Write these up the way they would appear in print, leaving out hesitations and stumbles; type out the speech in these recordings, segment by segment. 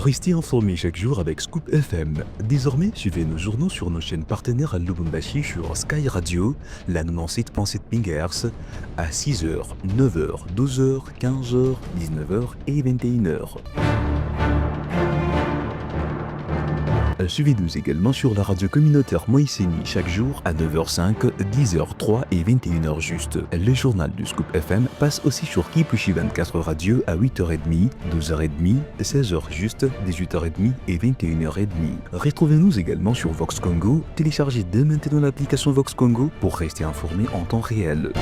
Restez informés chaque jour avec Scoop FM. Désormais, suivez nos journaux sur nos chaînes partenaires à Lubumbashi sur Sky Radio, la 97.7 MHz, à 6h, 9h, 12h, 15h, 19h et 21h. Suivez-nous également sur la radio communautaire Moïseni chaque jour à 9h05, 10h03 et 21h juste. Le journal du Scoop FM passe aussi sur Kipushi 24 Radio à 8h30, 12h30, 16h juste, 18h30 et 21h30. Retrouvez-nous également sur Vox Congo. Téléchargez dès maintenant l'application Vox Congo pour rester informé en temps réel.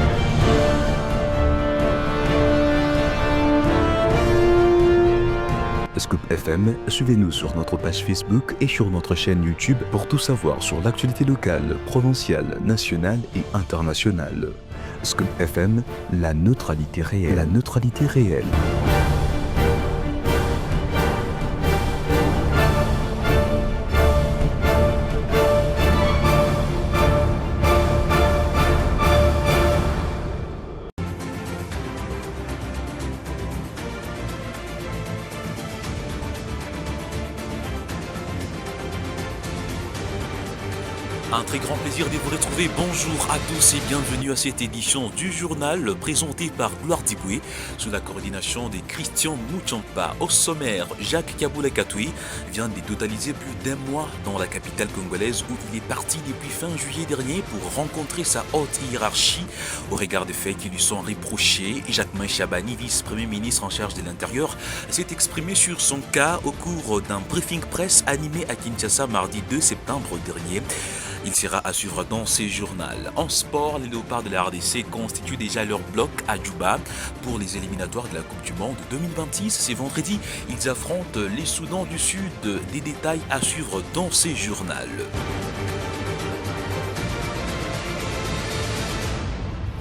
Scoop FM, suivez-nous sur notre page Facebook et sur notre chaîne YouTube pour tout savoir sur l'actualité locale, provinciale, nationale et internationale. Scoop FM, la neutralité réelle. La neutralité réelle. Un très grand plaisir de vous retrouver. Bonjour à tous et bienvenue à cette édition du journal présentée par Gloire Diboué sous la coordination de Christian Mouchampa. Au sommaire, Jacques Kaboula Katoué vient de totaliser plus d'un mois dans la capitale congolaise où il est parti depuis fin juillet dernier pour rencontrer sa haute hiérarchie au regard des faits qui lui sont reprochés. Jacquemain Chabani, vice-premier ministre en charge de l'Intérieur, s'est exprimé sur son cas au cours d'un briefing presse animé à Kinshasa mardi 2 septembre dernier. Il sera à suivre dans ces journaux. En sport, les Léopards de la RDC constituent déjà leur bloc à Djouba pour les éliminatoires de la Coupe du Monde 2026. C'est vendredi, ils affrontent les Soudans du Sud. Des détails à suivre dans ces journaux.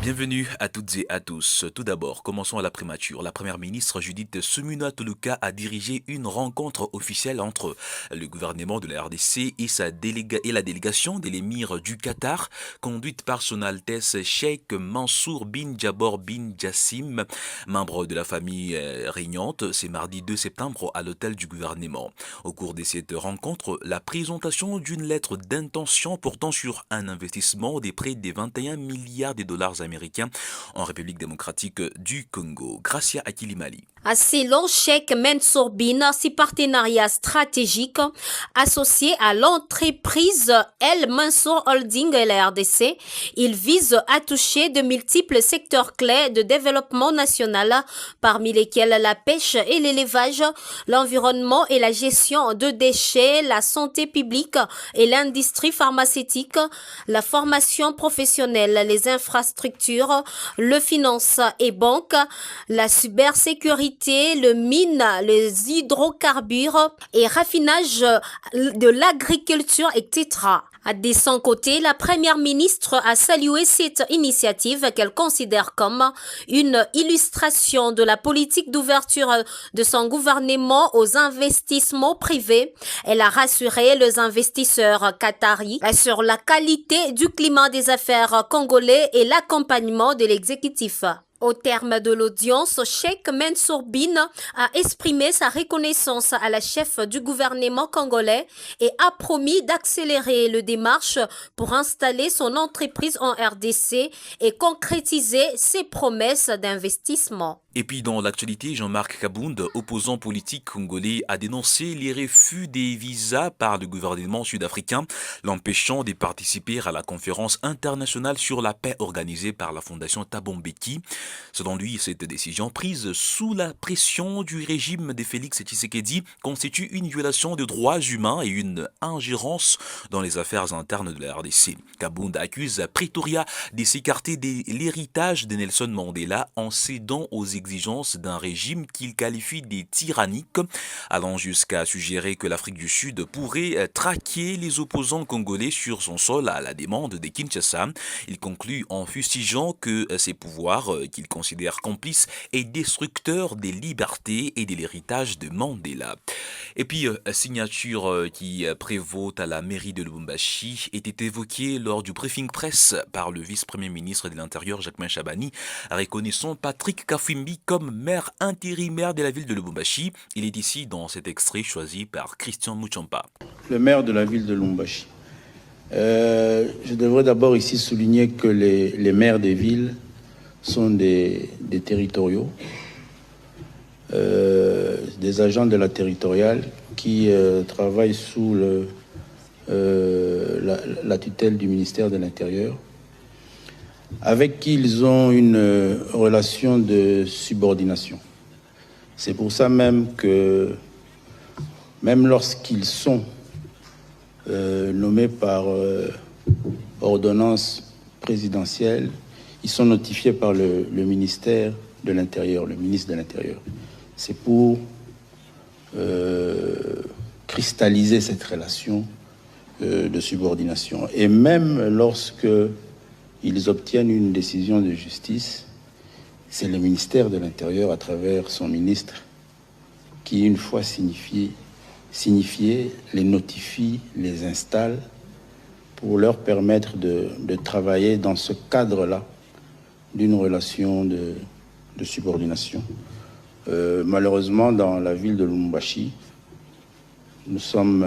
Bienvenue à toutes et à tous. Tout d'abord, commençons à la primature. La première ministre Judith Suminwa Tuluka a dirigé une rencontre officielle entre le gouvernement de la RDC et la délégation de l'émir du Qatar, conduite par son Altesse Cheikh Mansour bin Jabor bin Jassim, membre de la famille régnante. C'est mardi 2 septembre à l'hôtel du gouvernement. Au cours de cette rencontre, la présentation d'une lettre d'intention portant sur un investissement de près de 21 milliards de dollars américains en République démocratique du Congo. Gracia Akilimali. Selon Cheikh Mansour bin, ces partenariats stratégiques associés à l'entreprise El Mansour Holding et la RDC, ils visent à toucher de multiples secteurs clés de développement national, parmi lesquels la pêche et l'élevage, l'environnement et la gestion de déchets, la santé publique et l'industrie pharmaceutique, la formation professionnelle, les infrastructures, le finance et banque, la cybersécurité, le mine, les hydrocarbures et raffinage de l'agriculture, etc. De son côté, la première ministre a salué cette initiative qu'elle considère comme une illustration de la politique d'ouverture de son gouvernement aux investissements privés. Elle a rassuré les investisseurs qataris sur la qualité du climat des affaires congolais et l'accompagnement de l'exécutif. Au terme de l'audience, Cheikh Mansour bin a exprimé sa reconnaissance à la chef du gouvernement congolais et a promis d'accélérer les démarches pour installer son entreprise en RDC et concrétiser ses promesses d'investissement. Et puis dans l'actualité, Jean-Marc Kabound, opposant politique congolais, a dénoncé les refus des visas par le gouvernement sud-africain, l'empêchant de participer à la conférence internationale sur la paix organisée par la fondation Thabo Mbeki. Selon lui, cette décision prise sous la pression du régime de Félix Tshisekedi constitue une violation des droits humains et une ingérence dans les affaires internes de la RDC. Kabound accuse Pretoria de s'écarter de l'héritage de Nelson Mandela en cédant aux exigences d'un régime qu'il qualifie de tyrannique, allant jusqu'à suggérer que l'Afrique du Sud pourrait traquer les opposants congolais sur son sol à la demande de Kinshasa. Il conclut en fustigeant que ces pouvoirs qu'il qu'il considère complice et destructeur des libertés et de l'héritage de Mandela. Et puis, signature qui prévaut à la mairie de Lubumbashi était évoquée lors du briefing presse par le vice-premier ministre de l'Intérieur, Jacquemain Chabani, reconnaissant Patrick Kafwimbi comme maire intérimaire de la ville de Lubumbashi. Il est ici dans cet extrait choisi par Christian Muchompa. Le maire de la ville de Lubumbashi. Je devrais d'abord ici souligner que les maires des villes sont des territoriaux, des agents de la territoriale qui travaillent sous la tutelle du ministère de l'Intérieur, avec qui ils ont une relation de subordination. C'est pour ça même que, même lorsqu'ils sont nommés par ordonnance présidentielle, ils sont notifiés par le ministère de l'Intérieur, le ministre de l'Intérieur. C'est pour cristalliser cette relation de subordination. Et même lorsque ils obtiennent une décision de justice, c'est le ministère de l'Intérieur, à travers son ministre, qui, une fois signifié, les notifie, les installe pour leur permettre de travailler dans ce cadre-là d'une relation de subordination. Malheureusement, dans la ville de Lubumbashi, nous sommes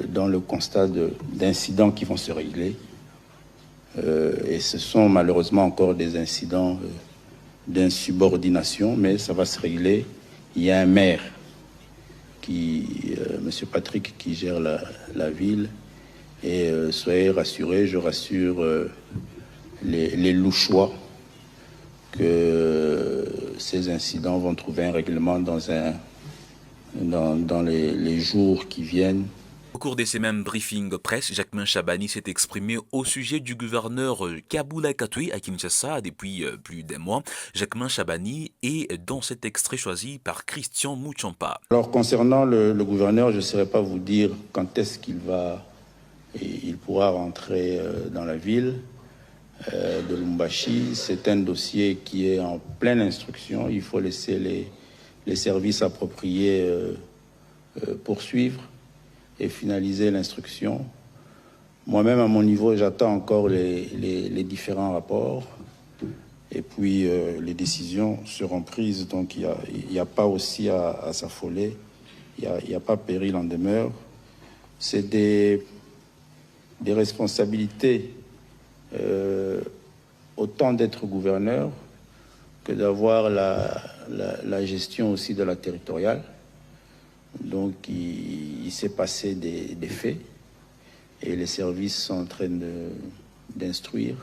dans le constat d'incidents qui vont se régler. Et ce sont malheureusement encore des incidents d'insubordination, mais ça va se régler. Il y a un maire, Monsieur Patrick, qui gère la ville. Et soyez rassurés, je rassure les Louchois que ces incidents vont trouver un règlement dans les jours qui viennent. Au cours de ces mêmes briefings presse, Jacquemain Chabani s'est exprimé au sujet du gouverneur Kabula Katui à Kinshasa depuis plus d'un mois. Jacquemain Chabani est dans cet extrait choisi par Christian Muchompa. Alors concernant le gouverneur, je ne saurais pas vous dire quand est-ce qu'il pourra rentrer dans la ville de Lubumbashi. C'est un dossier qui est en pleine instruction. Il faut laisser les services appropriés poursuivre et finaliser l'instruction. Moi-même, à mon niveau, j'attends encore les différents rapports. Et puis, les décisions seront prises. Donc, il n'y a pas aussi à s'affoler. Il n'y a pas péril en demeure. C'est des responsabilités, autant d'être gouverneur que d'avoir la gestion aussi de la territoriale. Donc, il s'est passé des faits et les services sont en train d'instruire.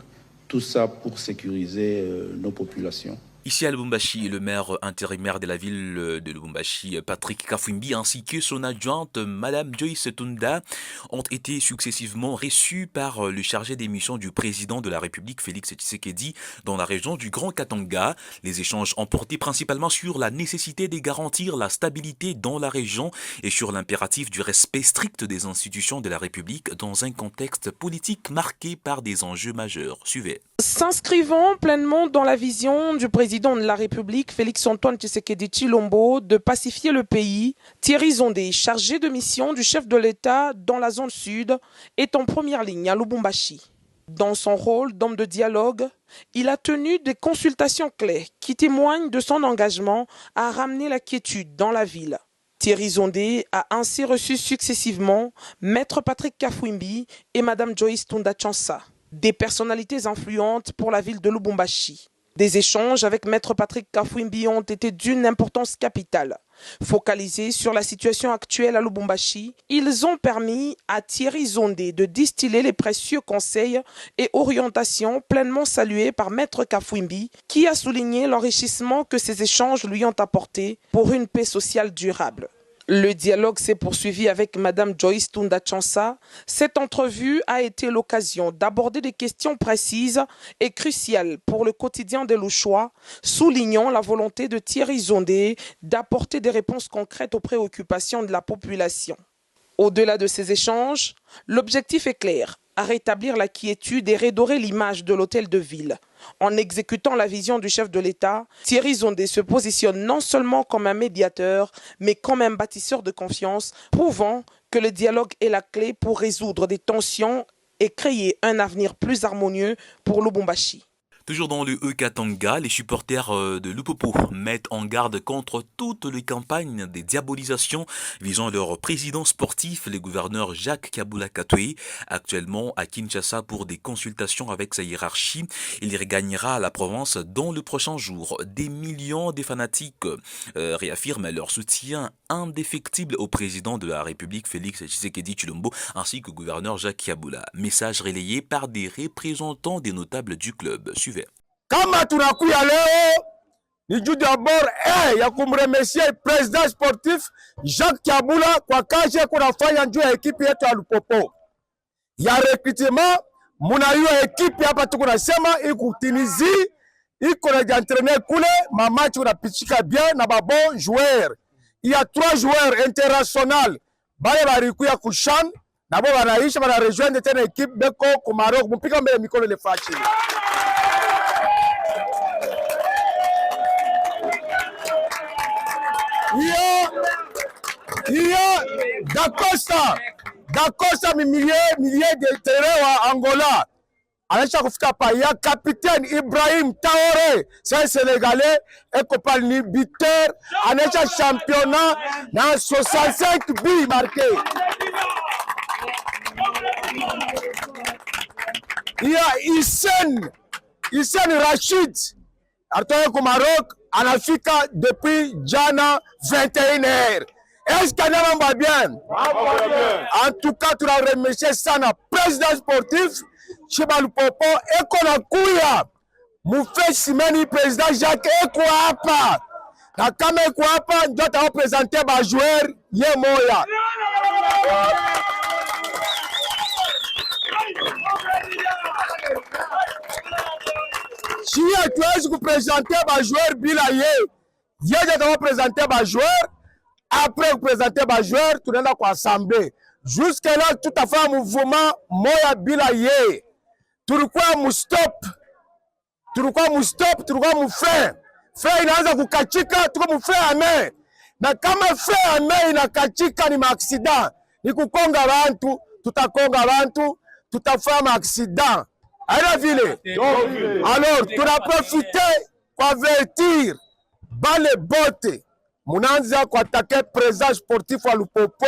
Tout ça pour sécuriser nos populations. Ici à Lubumbashi, le maire intérimaire de la ville de Lubumbashi, Patrick Kafwimbi, ainsi que son adjointe, Madame Joyce Tunda, ont été successivement reçus par le chargé des missions du président de la République, Félix Tshisekedi, dans la région du Grand Katanga. Les échanges ont porté principalement sur la nécessité de garantir la stabilité dans la région et sur l'impératif du respect strict des institutions de la République dans un contexte politique marqué par des enjeux majeurs. Suivez. S'inscrivant pleinement dans la vision du président de la République, Félix-Antoine Tshisekedi Tshilombo, de pacifier le pays, Thierry Zondé, chargé de mission du chef de l'État dans la zone sud, est en première ligne à Lubumbashi. Dans son rôle d'homme de dialogue, il a tenu des consultations claires qui témoignent de son engagement à ramener la quiétude dans la ville. Thierry Zondé a ainsi reçu successivement Maître Patrick Kafwimbi et Madame Joyce Tunda Chansa, des personnalités influentes pour la ville de Lubumbashi. Des échanges avec Maître Patrick Kafwimbi ont été d'une importance capitale. Focalisés sur la situation actuelle à Lubumbashi, ils ont permis à Thierry Zondé de distiller les précieux conseils et orientations pleinement salués par Maître Kafwimbi, qui a souligné l'enrichissement que ces échanges lui ont apporté pour une paix sociale durable. Le dialogue s'est poursuivi avec Madame Joyce Tunda Chansa. Cette entrevue a été l'occasion d'aborder des questions précises et cruciales pour le quotidien des Louchois, soulignant la volonté de Thierry Zondé d'apporter des réponses concrètes aux préoccupations de la population. Au-delà de ces échanges, l'objectif est clair, à rétablir la quiétude et redorer l'image de l'hôtel de ville, En exécutant la vision du chef de l'État, Thierry Zondé se positionne non seulement comme un médiateur, mais comme un bâtisseur de confiance, prouvant que le dialogue est la clé pour résoudre des tensions et créer un avenir plus harmonieux pour Lubumbashi. Toujours dans le Katanga, les supporters de Lupopo mettent en garde contre toutes les campagnes des diabolisations visant leur président sportif, le gouverneur Jacques Kabula Katwe, actuellement à Kinshasa pour des consultations avec sa hiérarchie. Il regagnera la province dans le prochain jour. Des millions de fanatiques réaffirment leur soutien indéfectible au président de la République, Félix Tshisekedi Tshilombo, ainsi qu'au gouverneur Jacques Kabula. Message relayé par des représentants des notables du club. Kama tunakuya leo ni juu d'abord ya kumremercier president sportif Jacques Kabula kwa kazi kunafanya juu ya ekipi yetu ya Lupopo ya recrutement. Munaiyo ekipi hapa tuko nasema iko Tunisie, iko na entraîner kule mamachi unapichika bien na babon joueur. Il y a 3 joueurs internationaux bale barikuya kushan nabo banaisha bana rejoindre tena ekipe beko ku Maroc mpika mbele mikono le fachi. Il y a Dacosta milieu de terrain wa Angola. Anaisha kufika pa ya capitaine Ibrahim Traoré, c'est un Sénégalais, et compagnie buteur, anaisha championnat dans 65 buts marqués. Il y a Hissène Rachid, atoka ku Maroc, anafika depuis jana 21h. Est-ce qu'il y a bien? En tout cas, tu as remercié sana président sportif Chiba Lupopo eko na kuya mufe simeni président Jacques eko hapa na kama eko hapa ndio atawapresenter ba joueur ye moya. Si hatuwezi kupresenter ba joueur bila ye atawapresenter ba joueur. Après présenter ba joueur, tunaenda kwa assemblée. Jusque là tout à fait un mouvement moya bila ye. Tulikuwa mu stop, tulikuwa mu fin. Fin inaanza kukachika, tuko mu fin ame. Na kama fin ame inakachika ni accident. Ni kukonga bantu, tutakonga bantu, tutafanya accident. Aina vile. Alors, tuna profiter kwa avertir bale bote. Munanza kwa attaquer présent sportif à Lupopo,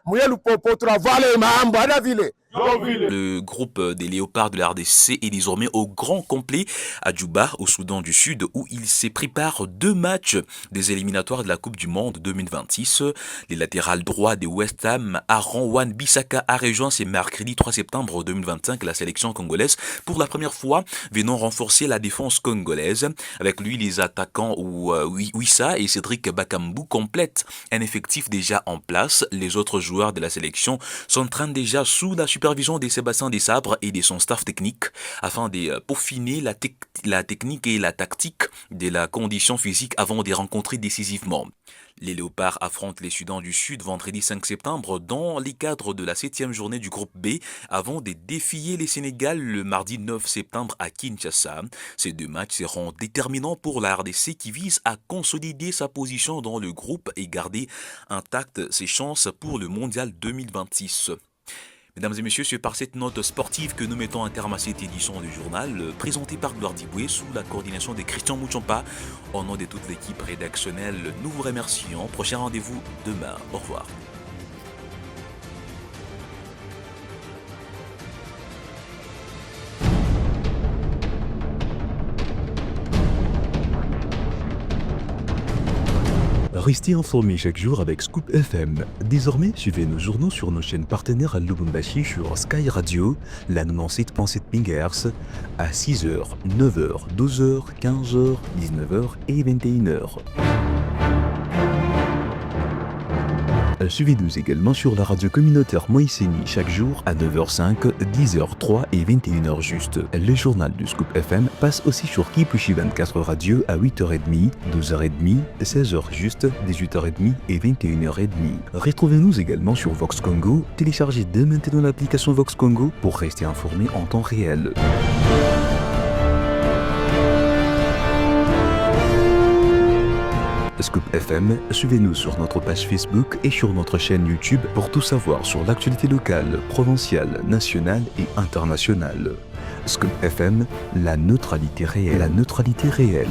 mouye Lupopo travaille mambo ana vile. Le groupe des Léopards de la RDC est désormais au grand complet à Djouba, au Soudan du Sud, où il se prépare 2 matchs des éliminatoires de la Coupe du Monde 2026. Les latérales droits de West Ham, Aaron Wan-Bissaka, a rejoint ce mercredi 3 septembre 2025 la sélection congolaise pour la première fois, venant renforcer la défense congolaise. Avec lui, les attaquants Wissa et Cédric Bakambu complètent un effectif déjà en place. Les autres joueurs de la sélection s'entraînent déjà sous la supervision de Sébastien Desabre et de son staff technique afin de peaufiner la technique et la tactique de la condition physique avant de rencontrer décisivement. Les Léopards affrontent les Sudans du Sud vendredi 5 septembre dans les cadres de la 7e journée du groupe B avant de défier les Sénégal le mardi 9 septembre à Kinshasa. Ces 2 matchs seront déterminants pour la RDC qui vise à consolider sa position dans le groupe et garder intactes ses chances pour le Mondial 2026. Mesdames et messieurs, c'est par cette note sportive que nous mettons un terme à cette édition du journal présentée par Gloire Diboué sous la coordination de Christian Mouchampa. Au nom de toute l'équipe rédactionnelle, nous vous remercions. Prochain rendez-vous demain. Au revoir. Restez informés chaque jour avec Scoop FM. Désormais, suivez nos journaux sur nos chaînes partenaires à Lubumbashi sur Sky Radio, la 97.7 MHz, à 6h, 9h, 12h, 15h, 19h et 21h. Suivez-nous également sur la radio communautaire Moïseni chaque jour à 9h05, 10h03 et 21h juste. Le journal du Scoop FM passe aussi sur Kipushi 24 Radio à 8h30, 12h30, 16h juste, 18h30 et 21h30. Retrouvez-nous également sur Vox Congo. Téléchargez dès maintenant l'application Vox Congo pour rester informé en temps réel. Scoop FM, suivez-nous sur notre page Facebook et sur notre chaîne YouTube pour tout savoir sur l'actualité locale, provinciale, nationale et internationale. Scoop FM, la neutralité réelle. La neutralité réelle.